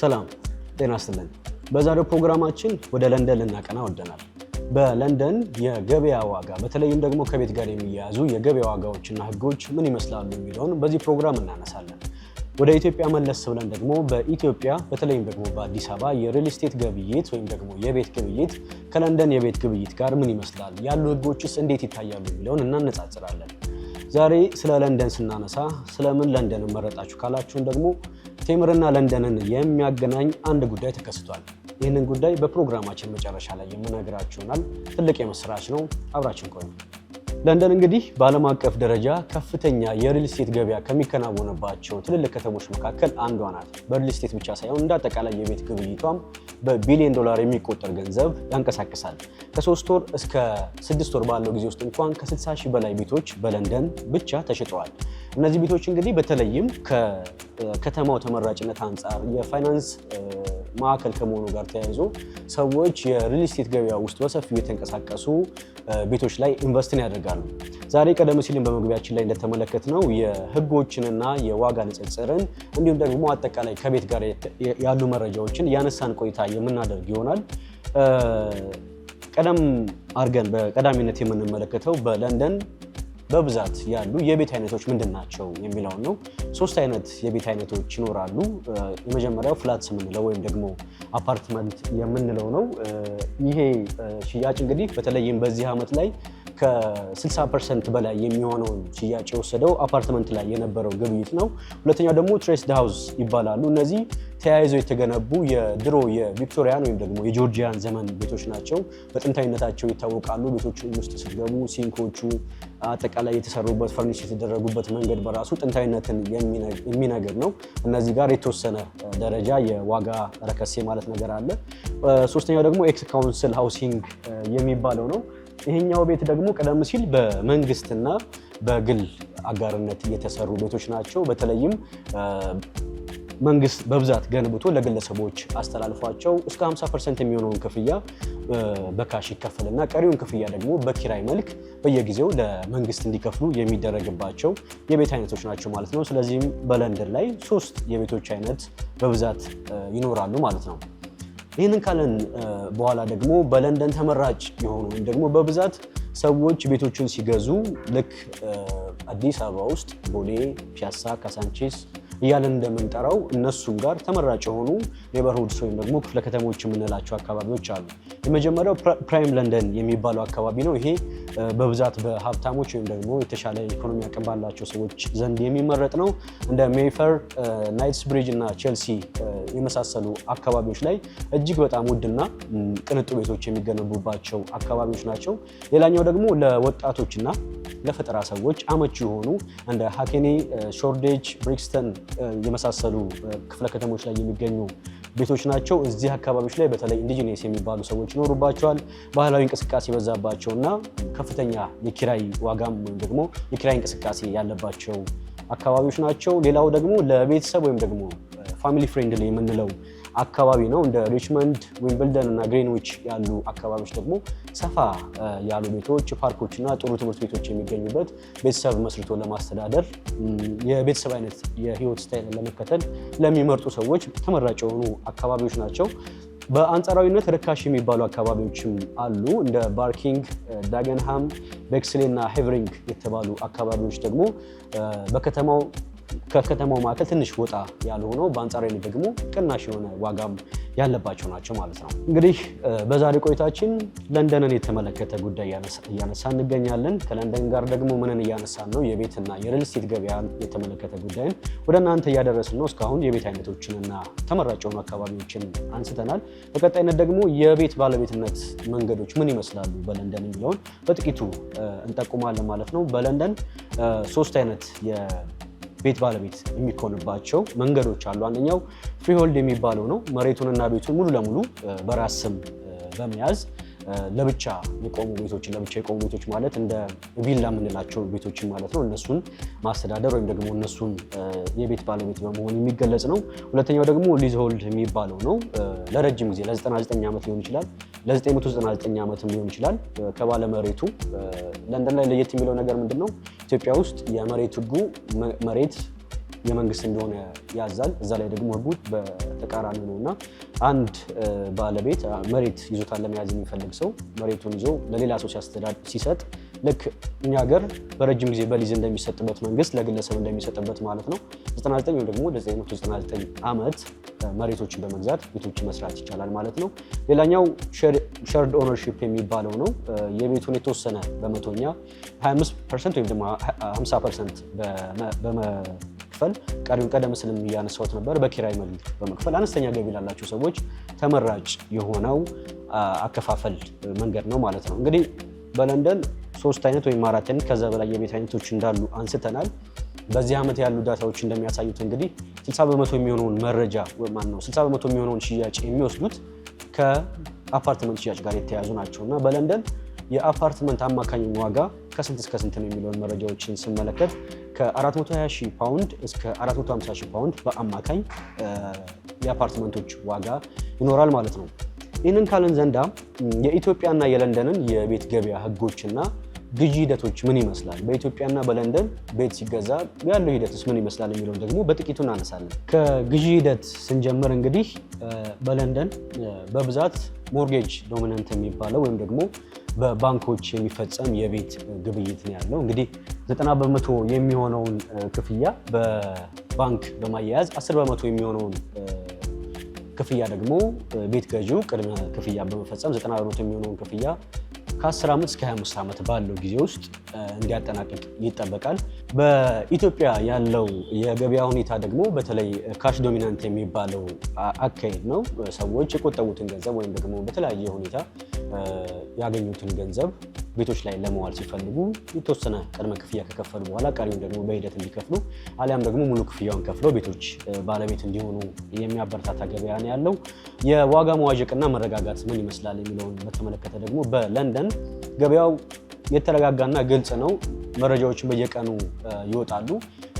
ሰላም ጤና ይስጥልን። በዛሬው ፕሮግራማችን ወደ ለንደን ልናቀና ወደናል። በለንደን የገበያ ዋጋ በተለይም ደግሞ ከቤት ጋር የሚያያዙ የገበያ ዋጋዎችና ህጎች ምን ይመስላሉ የሚለውን በዚህ ፕሮግራም እናነሳለን። ወደ ኢትዮጵያ መለስ ብለን ደግሞ በኢትዮጵያ በተለይም ደግሞ በአዲስ አበባ የሪል ስቴት ግብይት ወይም ደግሞ የቤት ግብይት ከለንደን የቤት ግብይት ጋር ምን ይመስላል፣ ያሉ ህጎችስ እንዴት ይታያሉ የሚለውን እናነጻጽራለን። ዛሬ ስለ ለንደን ስናነሳ ስለምን ለንደንን መረጣችሁ ካላችሁን ደግሞ ቴምርና ለንደንን የሚያገናኝ አንድ ጉዳይ ተከስቷል። ይህንን ጉዳይ በፕሮግራማችን መጨረሻ ላይ የምነግራችሁ ይሆናል። ትልቅ የምስራች ነው። አብራችን ቆዩ። ለንደን እንግዲህ በዓለም አቀፍ ደረጃ ከፍተኛ የሪል ስቴት ገበያ ከሚከናወንባቸው ትልልቅ ከተሞች መካከል አንዷ ናት። በሪል ስቴት ብቻ ሳይሆን እንደ አጠቃላይ የቤት ግብይቷም በቢሊዮን ዶላር የሚቆጠር ገንዘብ ያንቀሳቅሳል። ከ3 ወር እስከ 6 ወር ባለው ጊዜ ውስጥ እንኳን ከ60 ሺህ በላይ ቤቶች በለንደን ብቻ ተሽጠዋል። እነዚህ ቤቶች እንግዲህ በተለይም ከከተማው ተመራጭነት አንጻር የፋይናንስ ማዕከል ከመሆኑ ጋር ተያይዞ ሰዎች የሪል ስቴት ገበያ ውስጥ በሰፊው የተንቀሳቀሱ ቤቶች ላይ ኢንቨስትን ያደርጋሉ። ዛሬ ቀደም ሲልም በመግቢያችን ላይ እንደተመለከትነው የህጎችንና የዋጋ ንጽጽርን እንዲሁም ደግሞ አጠቃላይ ከቤት ጋር ያሉ መረጃዎችን ያነሳን ቆይታ የምናደርግ ይሆናል። ቀደም አድርገን በቀዳሚነት የምንመለከተው በለንደን በብዛት ያሉ የቤት አይነቶች ምንድን ናቸው የሚለውን ነው። 3 አይነት የቤት አይነቶች ይኖራሉ። የመጀመሪያው ፍላትስ የምንለው ወይም ደግሞ አፓርትመንት የምንለው ነው። ይሄ ሽያጭ እንግዲህ በተለይም በዚህ ዓመት ላይ ከ60% በላይ የሚሆነውን ሽያጭ የወሰደው አፓርትመንት ላይ የነበረው ግብይት ነው። ሁለተኛው ደግሞ ትሬስድ ሃውስ ይባላሉ። እነዚህ ተያይዘው የተገነቡ የድሮ የቪክቶሪያን ወይም ደግሞ የጆርጂያን ዘመን ቤቶች ናቸው። በጥንታዊነታቸው ይታወቃሉ። ቤቶቹ ውስጥ ስትገቡ ሲንኮቹ፣ አጠቃላይ የተሰሩበት ፈርኒሽ የተደረጉበት መንገድ በራሱ ጥንታዊነትን የሚነግር ነው። እነዚህ ጋር የተወሰነ ደረጃ የዋጋ ረከሴ ማለት ነገር አለ። ሶስተኛው ደግሞ ኤክስ ካውንስል ሃውሲንግ የሚባለው ነው። ይሄኛው ቤት ደግሞ ቀደም ሲል በመንግስትና በግል አጋርነት የተሰሩ ቤቶች ናቸው። በተለይም መንግስት በብዛት ገንብቶ ለግለሰቦች አስተላልፏቸው እስከ 50% የሚሆነውን ክፍያ በካሽ ይከፈልና ቀሪውን ክፍያ ደግሞ በኪራይ መልክ በየጊዜው ለመንግስት እንዲከፍሉ የሚደረግባቸው የቤት አይነቶች ናቸው ማለት ነው። ስለዚህም በለንደን ላይ 3 የቤቶች አይነት በብዛት ይኖራሉ ማለት ነው። ይህንን ካለን በኋላ ደግሞ በለንደን ተመራጭ የሆኑ ወይም ደግሞ በብዛት ሰዎች ቤቶችን ሲገዙ ልክ አዲስ አበባ ውስጥ ቦሌ፣ ፒያሳ፣ ካሳንቺስ እያለን እንደምንጠራው እነሱም ጋር ተመራጭ የሆኑ ኔበርሁድስ ወይም ደግሞ ክፍለ ከተሞች የምንላቸው አካባቢዎች አሉ። የመጀመሪያው ፕራይም ለንደን የሚባለው አካባቢ ነው። ይሄ በብዛት በሀብታሞች ወይም ደግሞ የተሻለ ኢኮኖሚ አቅም ባላቸው ሰዎች ዘንድ የሚመረጥ ነው። እንደ ሜይፈር፣ ናይትስብሪጅ እና ቼልሲ የመሳሰሉ አካባቢዎች ላይ እጅግ በጣም ውድና ቅንጡ ቤቶች የሚገነቡባቸው አካባቢዎች ናቸው። ሌላኛው ደግሞ ለወጣቶችና ለፈጠራ ሰዎች አመቺ የሆኑ እንደ ሃኬኒ፣ ሾርዴጅ፣ ብሪክስተን የመሳሰሉ ክፍለ ከተሞች ላይ የሚገኙ ቤቶች ናቸው። እዚህ አካባቢዎች ላይ በተለይ ኢንዲጂነስ የሚባሉ ሰዎች ይኖሩባቸዋል። ባህላዊ እንቅስቃሴ የበዛባቸውና ከፍተኛ የኪራይ ዋጋም ወይም ደግሞ የኪራይ እንቅስቃሴ ያለባቸው አካባቢዎች ናቸው። ሌላው ደግሞ ለቤተሰብ ወይም ደግሞ ፋሚሊ ፍሬንድሊ የምንለው አካባቢ ነው። እንደ ሪችመንድ፣ ዊምብልደን እና ግሪንዊች ያሉ አካባቢዎች ደግሞ ሰፋ ያሉ ቤቶች፣ ፓርኮች እና ጥሩ ትምህርት ቤቶች የሚገኙበት ቤተሰብ መስርቶ ለማስተዳደር የቤተሰብ አይነት የህይወት ስታይል ለመከተል ለሚመርጡ ሰዎች ተመራጭ የሆኑ አካባቢዎች ናቸው። በአንጻራዊነት ርካሽ የሚባሉ አካባቢዎችም አሉ። እንደ ባርኪንግ፣ ዳገንሃም፣ ቤክስሌ እና ሄቨሪንግ የተባሉ አካባቢዎች ደግሞ ከከተማው ማዕከል ትንሽ ወጣ ያሉ ሆነው በአንጻራዊነት ደግሞ ቅናሽ የሆነ ዋጋም ያለባቸው ናቸው ማለት ነው። እንግዲህ በዛሬ ቆይታችን ለንደንን የተመለከተ ጉዳይ እያነሳ እንገኛለን። ከለንደን ጋር ደግሞ ምንን እያነሳን ነው? የቤትና የሪል ስቴት ገበያን የተመለከተ ጉዳይን ወደ እናንተ እያደረስን ነው። እስካሁን የቤት አይነቶችንና ተመራጭ የሆኑ አካባቢዎችን አንስተናል። በቀጣይነት ደግሞ የቤት ባለቤትነት መንገዶች ምን ይመስላሉ በለንደን የሚለውን በጥቂቱ እንጠቁማለን ማለት ነው። በለንደን 3 አይነት ቤት ባለቤት የሚኮንባቸው መንገዶች አሉ። አንደኛው ፍሪሆልድ የሚባለው ነው። መሬቱንና ቤቱን ሙሉ ለሙሉ በራስ ስም በመያዝ ለብቻ የቆሙ ቤቶች ማለት እንደ ቪላ የምንላቸው ቤቶችን ማለት ነው። እነሱን ማስተዳደር ወይም ደግሞ እነሱን የቤት ባለቤት በመሆን የሚገለጽ ነው። ሁለተኛው ደግሞ ሊዝሆልድ የሚባለው ነው። ለረጅም ጊዜ ለ99 ዓመት ሊሆን ይችላል፣ ለ999 ዓመትም ሊሆን ይችላል ከባለመሬቱ። ለንደን ላይ ለየት የሚለው ነገር ምንድነው? ኢትዮጵያ ውስጥ የመሬት ህጉ መሬት የመንግስት እንደሆነ ያዛል። እዛ ላይ ደግሞ ህጉ በተቃራኒ ነውና አንድ ባለቤት መሬት ይዞታን ለመያዝ የሚፈልግ ሰው መሬቱን ይዞ ለሌላ ሰው ሲሰጥ ልክ እኛ ሀገር በረጅም ጊዜ በሊዝ እንደሚሰጥበት መንግስት ለግለሰብ እንደሚሰጥበት ማለት ነው 99 ወይም ደግሞ 999 ዓመት መሬቶችን በመግዛት ቤቶችን መስራት ይቻላል ማለት ነው። ሌላኛው ሼርድ ኦነርሺፕ የሚባለው ነው። የቤቱን የተወሰነ በመቶኛ 25% ወይም ደግሞ 50% በመክፈል ቀሪውን ቀደም ሲልም እያነሳሁት ነበር በኪራይ መልክ በመክፈል አነስተኛ ገቢ ላላቸው ሰዎች ተመራጭ የሆነው አከፋፈል መንገድ ነው ማለት ነው። እንግዲህ በለንደን 3 አይነት ወይም 4 አይነት ከዛ በላይ የቤት አይነቶች እንዳሉ አንስተናል። በዚህ ዓመት ያሉ ዳታዎች እንደሚያሳዩት እንግዲህ 60% የሚሆነውን መረጃ ማን ነው 60% የሚሆነውን ሽያጭ የሚወስዱት ከአፓርትመንት ሽያጭ ጋር የተያያዙ ናቸውና በለንደን የአፓርትመንት አማካኝ ዋጋ ከስንት እስከ ስንት ነው የሚለውን መረጃዎችን ስንመለከት ከ420,000 ፓውንድ እስከ 450,000 ፓውንድ በአማካኝ የአፓርትመንቶች ዋጋ ይኖራል ማለት ነው። ይህንን ካልን ዘንዳ የኢትዮጵያና የለንደንን የቤት ገበያ ህጎችና ግዢ ሂደቶች ምን ይመስላል፣ በኢትዮጵያና በለንደን ቤት ሲገዛ ያለው ሂደትስ ምን ይመስላል የሚለውን ደግሞ በጥቂቱ እናነሳለን። ከግዢ ሂደት ስንጀምር እንግዲህ በለንደን በብዛት ሞርጌጅ ዶሚናንት የሚባለው ወይም ደግሞ በባንኮች የሚፈጸም የቤት ግብይት ነው ያለው። እንግዲህ 90% የሚሆነውን ክፍያ በባንክ በማያያዝ 10% የሚሆነውን ክፍያ ደግሞ ቤት ገዢው ቅድመ ክፍያ በመፈጸም 90% የሚሆነውን ክፍያ ከ10 ዓመት እስከ 25 ዓመት ባለው ጊዜ ውስጥ እንዲያጠናቅቅ ይጠበቃል። በኢትዮጵያ ያለው የገበያ ሁኔታ ደግሞ በተለይ ካሽ ዶሚናንት የሚባለው አካሄድ ነው። ሰዎች የቆጠቡትን ገንዘብ ወይም ደግሞ በተለያየ ሁኔታ ያገኙትን ገንዘብ ቤቶች ላይ ለመዋል ሲፈልጉ የተወሰነ ቅድመ ክፍያ ከከፈሉ በኋላ ቀሪውን ደግሞ በሂደት እንዲከፍሉ አሊያም ደግሞ ሙሉ ክፍያውን ከፍለው ቤቶች ባለቤት እንዲሆኑ የሚያበረታታ ገበያ ነው ያለው። የዋጋ መዋዠቅና መረጋጋት ምን ይመስላል የሚለውን በተመለከተ ደግሞ በለንደን ገበያው የተረጋጋና ግልጽ ነው። መረጃዎችን በየቀኑ ይወጣሉ።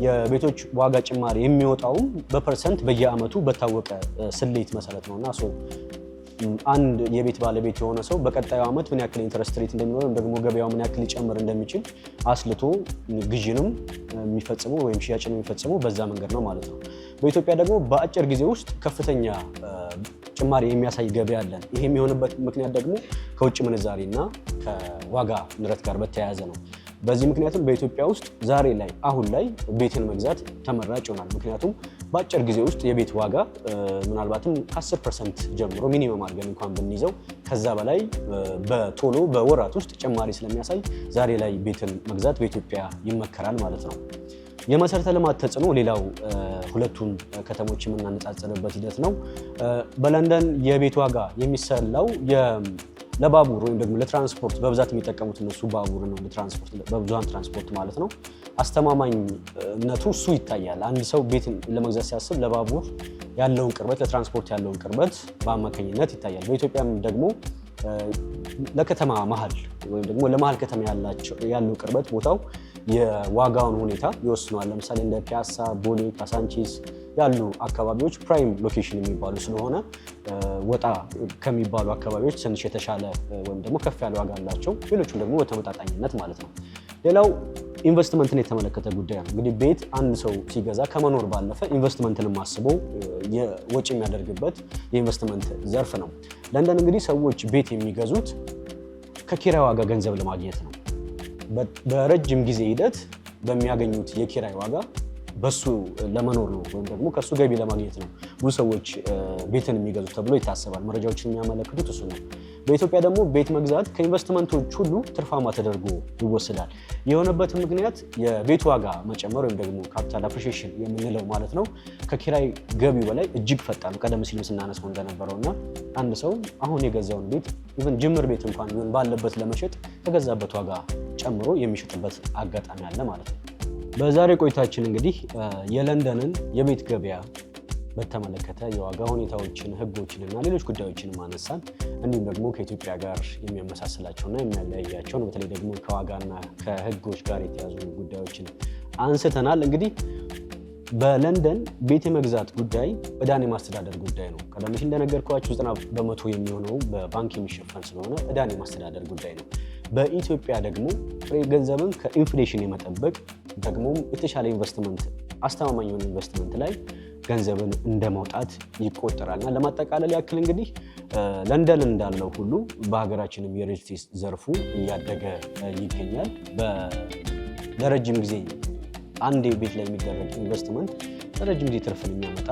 የቤቶች ዋጋ ጭማሪ የሚወጣውም በፐርሰንት በየአመቱ በታወቀ ስሌት መሰረት ነውና አንድ የቤት ባለቤት የሆነ ሰው በቀጣዩ ዓመት ምን ያክል ኢንተረስት ሬት እንደሚኖር ወይም ደግሞ ገበያው ምን ያክል ሊጨምር እንደሚችል አስልቶ ግዢንም የሚፈጽመው ወይም ሽያጭንም የሚፈጽመው በዛ መንገድ ነው ማለት ነው። በኢትዮጵያ ደግሞ በአጭር ጊዜ ውስጥ ከፍተኛ ጭማሪ የሚያሳይ ገበያ አለን። ይሄ የሚሆንበት ምክንያት ደግሞ ከውጭ ምንዛሬና ከዋጋ ንረት ጋር በተያያዘ ነው። በዚህ ምክንያቱም በኢትዮጵያ ውስጥ ዛሬ ላይ አሁን ላይ ቤትን መግዛት ተመራጭ ይሆናል። ምክንያቱም በአጭር ጊዜ ውስጥ የቤት ዋጋ ምናልባትም ከ10% ጀምሮ ሚኒመም አድርገን እንኳን ብንይዘው ከዛ በላይ በቶሎ በወራት ውስጥ ጭማሪ ስለሚያሳይ ዛሬ ላይ ቤትን መግዛት በኢትዮጵያ ይመከራል ማለት ነው። የመሰረተ ልማት ተጽዕኖ ሌላው ሁለቱን ከተሞች የምናነጻጽርበት ሂደት ነው። በለንደን የቤት ዋጋ የሚሰላው ለባቡር ወይም ደግሞ ለትራንስፖርት በብዛት የሚጠቀሙት እነሱ ባቡር ነው፣ ለትራንስፖርት በብዙሃን ትራንስፖርት ማለት ነው። አስተማማኝነቱ እሱ ይታያል። አንድ ሰው ቤት ለመግዛት ሲያስብ ለባቡር ያለውን ቅርበት፣ ለትራንስፖርት ያለውን ቅርበት በአማካኝነት ይታያል። በኢትዮጵያም ደግሞ ለከተማ መሀል ወይም ደግሞ ለመሀል ከተማ ያለው ቅርበት ቦታው የዋጋውን ሁኔታ ይወስነዋል። ለምሳሌ እንደ ፒያሳ፣ ቦሌ፣ ካሳንቺስ ያሉ አካባቢዎች ፕራይም ሎኬሽን የሚባሉ ስለሆነ ወጣ ከሚባሉ አካባቢዎች ትንሽ የተሻለ ወይም ደግሞ ከፍ ያለ ዋጋ አላቸው። ሌሎቹም ደግሞ በተመጣጣኝነት ማለት ነው። ሌላው ኢንቨስትመንትን የተመለከተ ጉዳይ ነው። እንግዲህ ቤት አንድ ሰው ሲገዛ ከመኖር ባለፈ ኢንቨስትመንትንም አስበው ወጪ የሚያደርግበት የኢንቨስትመንት ዘርፍ ነው። ለንደን እንግዲህ ሰዎች ቤት የሚገዙት ከኪራይ ዋጋ ገንዘብ ለማግኘት ነው። በረጅም ጊዜ ሂደት በሚያገኙት የኪራይ ዋጋ በሱ ለመኖር ነው ወይም ደግሞ ከሱ ገቢ ለማግኘት ነው ብዙ ሰዎች ቤትን የሚገዙ ተብሎ ይታሰባል። መረጃዎችን የሚያመለክቱት እሱ ነው። በኢትዮጵያ ደግሞ ቤት መግዛት ከኢንቨስትመንቶች ሁሉ ትርፋማ ተደርጎ ይወሰዳል። የሆነበት ምክንያት የቤት ዋጋ መጨመር ወይም ደግሞ ካፒታል አፕሪሺዬሽን የምንለው ማለት ነው ከኪራይ ገቢው በላይ እጅግ ፈጣን ነው። ቀደም ሲልም ስናነሳው እንደነበረው እና አንድ ሰው አሁን የገዛውን ቤት ኢቭን ጅምር ቤት እንኳን ቢሆን ባለበት ለመሸጥ ከገዛበት ዋጋ ጨምሮ የሚሸጥበት አጋጣሚ አለ ማለት ነው። በዛሬ ቆይታችን እንግዲህ የለንደንን የቤት ገበያ በተመለከተ የዋጋ ሁኔታዎችን፣ ህጎችን እና ሌሎች ጉዳዮችን ማነሳን እንዲሁም ደግሞ ከኢትዮጵያ ጋር የሚያመሳስላቸውና የሚያለያያቸውን በተለይ ደግሞ ከዋጋና ከህጎች ጋር የተያዙ ጉዳዮችን አንስተናል። እንግዲህ በለንደን ቤት የመግዛት ጉዳይ ዕዳን የማስተዳደር ጉዳይ ነው። ቀደም ሲል እንደነገርኳችሁ 90% የሚሆነው በባንክ የሚሸፈን ስለሆነ ዕዳን የማስተዳደር ጉዳይ ነው። በኢትዮጵያ ደግሞ ጥሬ ገንዘብን ከኢንፍሌሽን የመጠበቅ ደግሞም የተሻለ ኢንቨስትመንት አስተማማኝ የሆነ ኢንቨስትመንት ላይ ገንዘብን እንደማውጣት ይቆጠራልና ለማጠቃለል ያክል እንግዲህ ለንደን እንዳለው ሁሉ በሀገራችንም የሪል ስቴት ዘርፉ እያደገ ይገኛል። ለረጅም ጊዜ አንድ ቤት ላይ የሚደረግ ኢንቨስትመንት ለረጅም ጊዜ ትርፍን የሚያመጣ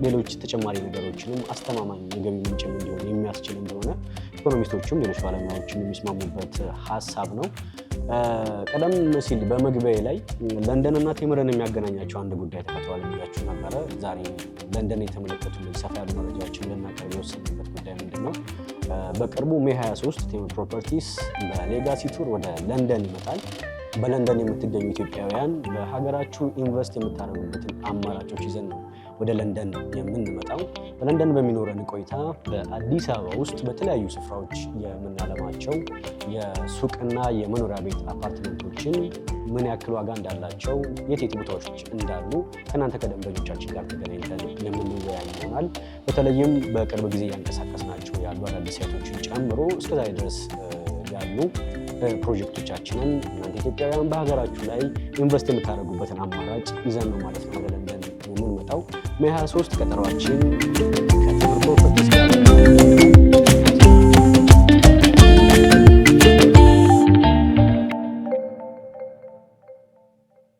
ሌሎች ተጨማሪ ነገሮችንም አስተማማኝ የገቢ ምንጭ እንዲሆን የሚያስችል እንደሆነ ኢኮኖሚስቶቹም ሌሎች ባለሙያዎችም የሚስማሙበት ሀሳብ ነው። ቀደም ሲል በመግቢያ ላይ ለንደንና ቴምርን የሚያገናኛቸው አንድ ጉዳይ ተፈጥሯል ብያችሁ ነበረ። ዛሬ ለንደን የተመለከቱ ሰፋ ያሉ መረጃዎችን ልናቀርብ የወሰንበት ጉዳይ ምንድን ነው? በቅርቡ ሜይ 23 ቴምር ፕሮፐርቲስ በሌጋሲ ቱር ወደ ለንደን ይመጣል። በለንደን የምትገኙ ኢትዮጵያውያን በሀገራችሁ ኢንቨስት የምታደርጉበትን አማራጮች ይዘን ነው ወደ ለንደን የምንመጣው። በለንደን በሚኖረን ቆይታ በአዲስ አበባ ውስጥ በተለያዩ ስፍራዎች የምናለማቸው የሱቅና የመኖሪያ ቤት አፓርትመንቶችን ምን ያክል ዋጋ እንዳላቸው፣ የት ቦታዎች እንዳሉ ከእናንተ ከደንበኞቻችን ጋር ተገናኝተን የምንወያይ ይሆናል። በተለይም በቅርብ ጊዜ እያንቀሳቀስናቸው ያሉ አዳዲስ ሳይቶችን ጨምሮ እስከዛሬ ድረስ ያሉ ፕሮጀክቶቻችንን እናንተ ኢትዮጵያውያን በሀገራችሁ ላይ ኢንቨስት የምታደርጉበትን አማራጭ ይዘን ነው ማለት ነው ወደ ለንደን የምንመጣው። ሜይ 23 ቀጠሯችን ከቴምር ፕሮፐርቲስ ጋር